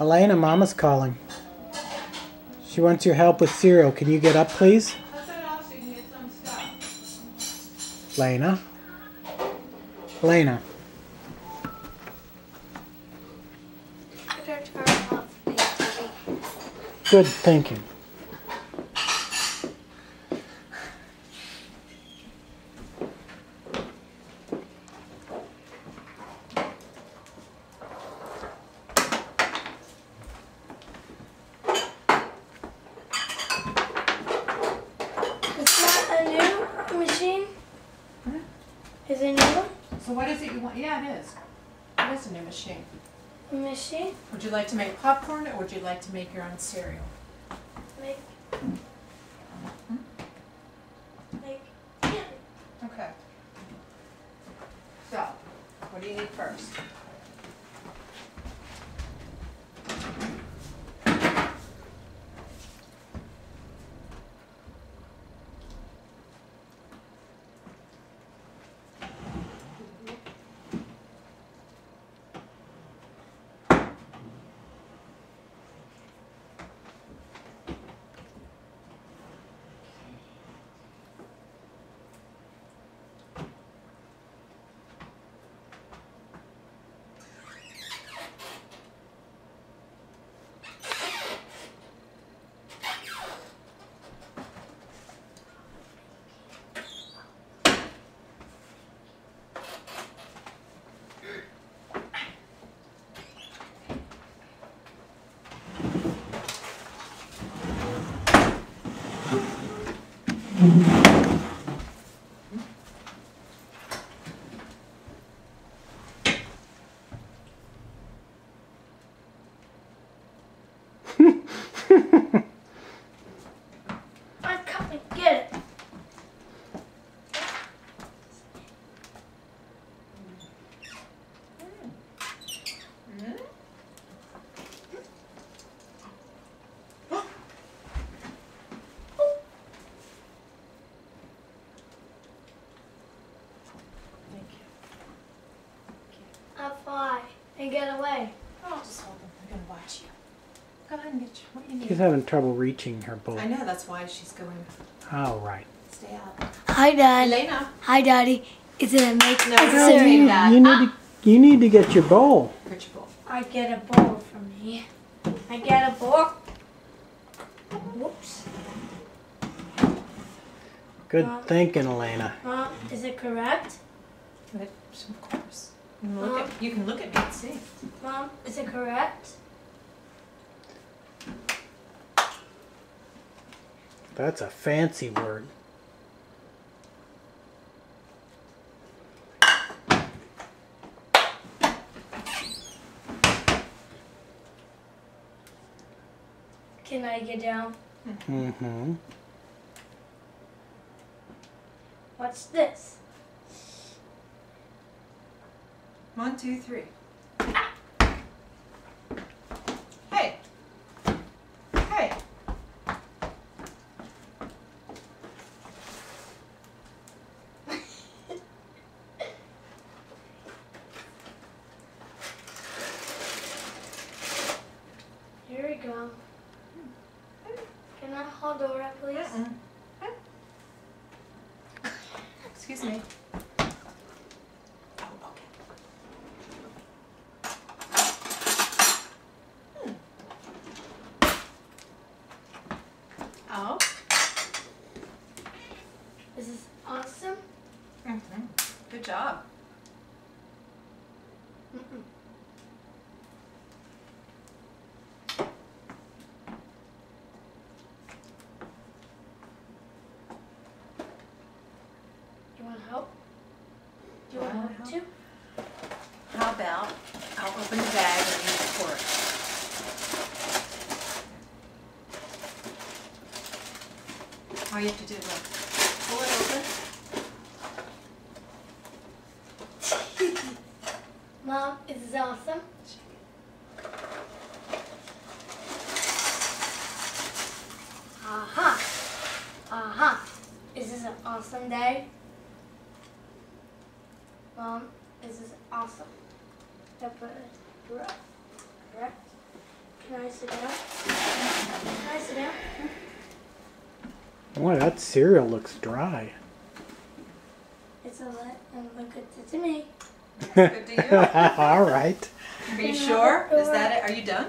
Elena, Mama's calling. She wants your help with cereal. Can you get up, please? I'll set off so you can get some stuff. Elena? Elena? I gotta turn off the TV. Good thinking. Is it new? So what is it you want? Yeah, it is. It is a new machine. A machine? Would you like to make popcorn or would you like to make your own cereal? Like, yeah. Okay. So, what do you need first? I come and get it. I'll fly and get away. Oh, just hold them. I'm going to watch you. Go ahead and get you. What do you need? She's having trouble reaching her bowl. I know, that's why she's going. Oh, right. Stay out. Hi, Dad. Elena. Hi, Daddy. Is it a make No, a no, cereal? You need to get your bowl. Get your bowl. I get a bowl from me. I get a bowl. Whoops. Good thinking, Elena. Mom, is it correct? Of course. You can look at me and see. Mom, is it correct? That's a fancy word. Can I get down? Mm-hmm. What's this? 1, 2, 3. Hey. Hey. Here we go. Can I hold Dora, please? Excuse me. Oh. This is awesome. Good job. Mm-mm. You want help? Do you want help too? How about I'll open the bag and you pour it. All you have to do is pull it open. Mom, this is awesome. Aha! Aha! Is this an awesome day? Mom, this is awesome. I put it right. Correct? Can I sit down? Can I sit down? Boy, that cereal looks dry. It's a lot, and look at it to me. Good to you. All right. Are you sure? Is that it? Are you done?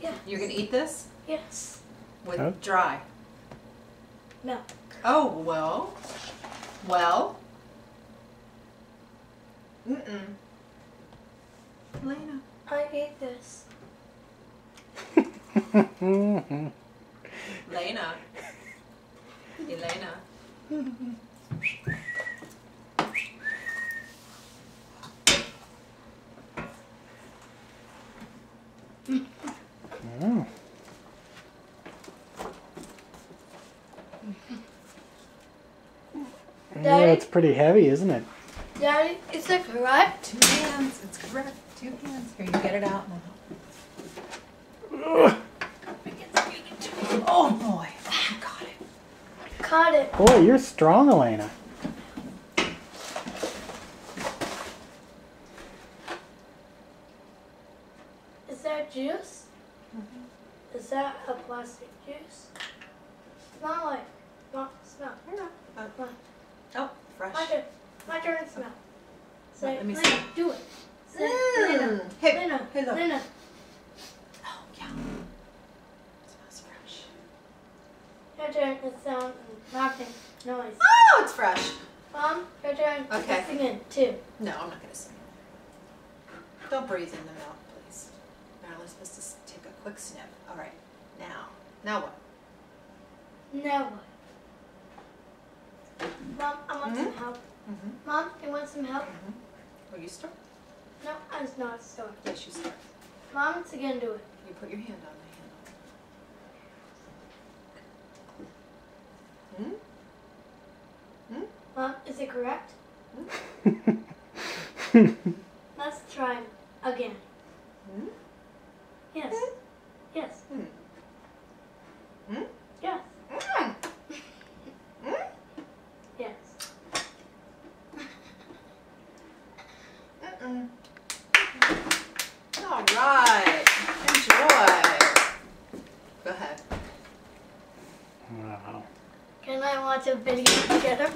Yeah. You're gonna eat this Yes. with Oh. dry. No. Oh well. Well. Mm-mm. Lena. I ate this. Lena. Elena. Oh. Yeah, Daddy? it's pretty heavy, isn't it? Daddy, is that correct? 2 hands. It's correct. 2 hands. Here, you get it out. Oh boy. You got it. Caught it. Boy, you're strong, Elena. Is that juice? Is that a plastic juice? Smell like. Smell. Smell. Oh, fresh. My turn to smell. Say, Let me Lena, see. do it. Say, Lena. Hey, Lena. hey, look. Lena. Oh, yeah. Smells fresh. Your turn to sound knocking noise. Oh, it's fresh. Mom, your turn Okay. to sing it too. No, I'm not going to sing. Don't breathe in the mouth, please. Marilyn's supposed to take a quick sniff. All right. Now what? Now what? Mom, I want some help. Mm-hmm. Mom, you want some help? Will you start? No, I'm not sorry. Yes, you start. Mom, it's again do it. You put your hand on the handle. Hmm? Mom, is it correct? Let's try again. Hmm? Yes. Yes. Hmm? Hmm? Yes. Mm. Mm? Yes. Mm-mm. All right. Enjoy. Go ahead. Wow. Can I watch a video together?